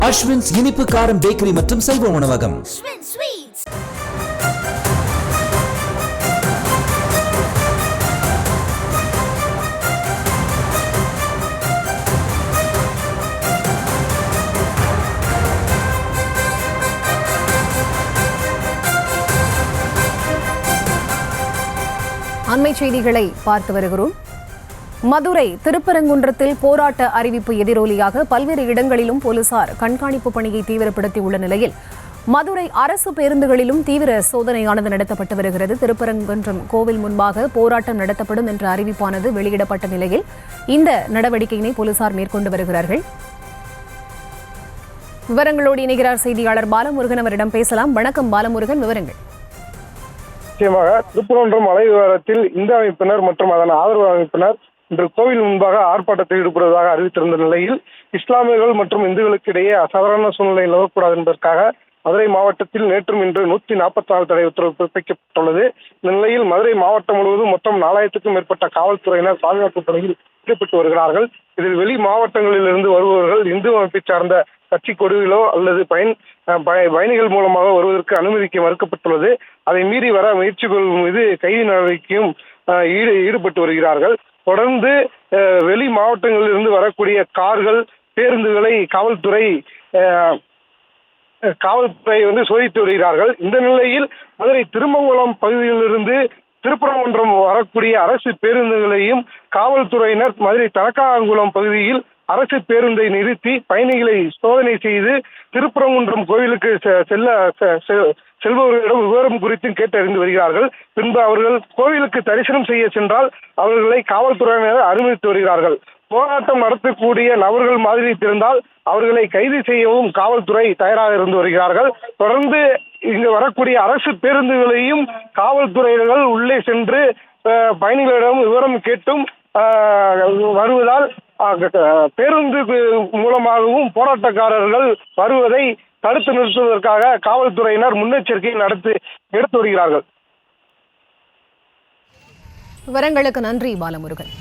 அஸ்வின்ஸ் இனிப்பு காரம் பேக்கரி மற்றும் சைவ உணவகம். அண்மை செய்திகளை பார்த்து வருகிறோம். மதுரை திருப்பரங்குன்றத்தில் போராட்ட அறிவிப்பு எதிரொலியாக பல்வேறு இடங்களிலும் போலீசார் கண்காணிப்பு பணியை தீவிரப்படுத்தியுள்ள நிலையில் மதுரை அரசு பேருந்துகளிலும் தீவிர சோதனையானது நடத்தப்பட்டு வருகிறது. திருப்பரங்குன்றம் கோவில் முன்பாக போராட்டம் நடத்தப்படும் என்ற அறிவிப்பானது வெளியிடப்பட்ட நிலையில் இந்த நடவடிக்கையினை போலீசார் மேற்கொண்டு வருகிறார்கள். விவரங்களோடு இணைகிறார் செய்தியாளர் பாலமுருகன். அவரிடம் பேசலாம். வணக்கம் பாலமுருகன், விவரங்கள். நிச்சயமாக திருப்பரங்குன்றம் மலை விவகாரத்தில் இந்து அமைப்பினர் மற்றும் அதன் ஆதரவு அமைப்பினர் இன்று கோவில் முன்பாக ஆர்ப்பாட்டத்தில் ஈடுபடுவதாக அறிவித்திருந்த நிலையில் இஸ்லாமியர்கள் மற்றும் இந்துக்களுக்கு இடையே அசாதாரண சூழ்நிலை நிலவக்கூடாது என்பதற்காக மதுரை மாவட்டத்தில் நேற்றும் இன்று 144 தடை உத்தரவு பிறப்பிக்கப்பட்டுள்ளது. இந்த நிலையில் மதுரை மாவட்டம் முழுவதும் மொத்தம் 4000க்கும் மேற்பட்ட காவல்துறையினர் பாதுகாப்பு பணியில் ஈடுபட்டு வருகிறார்கள். இதில் வெளி மாவட்டங்களில் இருந்து வருபவர்கள் இந்து அமைப்பை சார்ந்த கட்சி கொடிகளோ அல்லது பயணிகள் மூலமாக வருவதற்கு அனுமதிக்க மறுக்கப்பட்டுள்ளது. அதை மீறி வர முயற்சிகள் மீது கைது நடவடிக்கையும் ஈடுபட்டு வருகிறார்கள். தொடர்ந்து வெளி மாவட்டங்களில் இருந்து வரக்கூடிய கார்கள், பேருந்துகளை காவல்துறை சோதித்து வருகிறார்கள். இந்த நிலையில் மதுரை திருமங்கலம் பகுதியிலிருந்து திருப்பரங்குன்றம் வரக்கூடிய அரசு பேருந்துகளையும் காவல்துறையினர் மதுரை தலக்காங்குளம் பகுதியில் அரசு பேருந்தை நிறுத்தி பயணிகளை சோதனை செய்து திருப்பரங்குன்றம் கோவிலுக்கு செல்பவர்களிடம் விவரம் குறித்து கேட்டறிந்து வருகிறார்கள். பின்பு அவர்கள் கோவிலுக்கு தரிசனம் செய்ய சென்றால் அவர்களை காவல்துறையினர் அனுமதித்து வருகிறார்கள். போராட்டம் நடத்தக்கூடிய நபர்கள் மாதிரி தெரிந்தால் அவர்களை கைது செய்யவும் காவல்துறை தயாராக இருந்து வருகிறார்கள். தொடர்ந்து இங்கு வரக்கூடிய அரசு பேருந்துகளையும் காவல்துறையினர்கள் உள்ளே சென்று பயணிகளிடம் விவரம் கேட்டும் வருவதால் பேருந்து மூலமாகவும் போராட்டக்காரர்கள் வருவதை தடுத்து நிறுத்துவதற்காக காவல்துறையினர் முன்னெச்சரிக்கை எடுத்து வருகிறார்கள். விவரங்களுக்கு நன்றி பாலமுருகன்.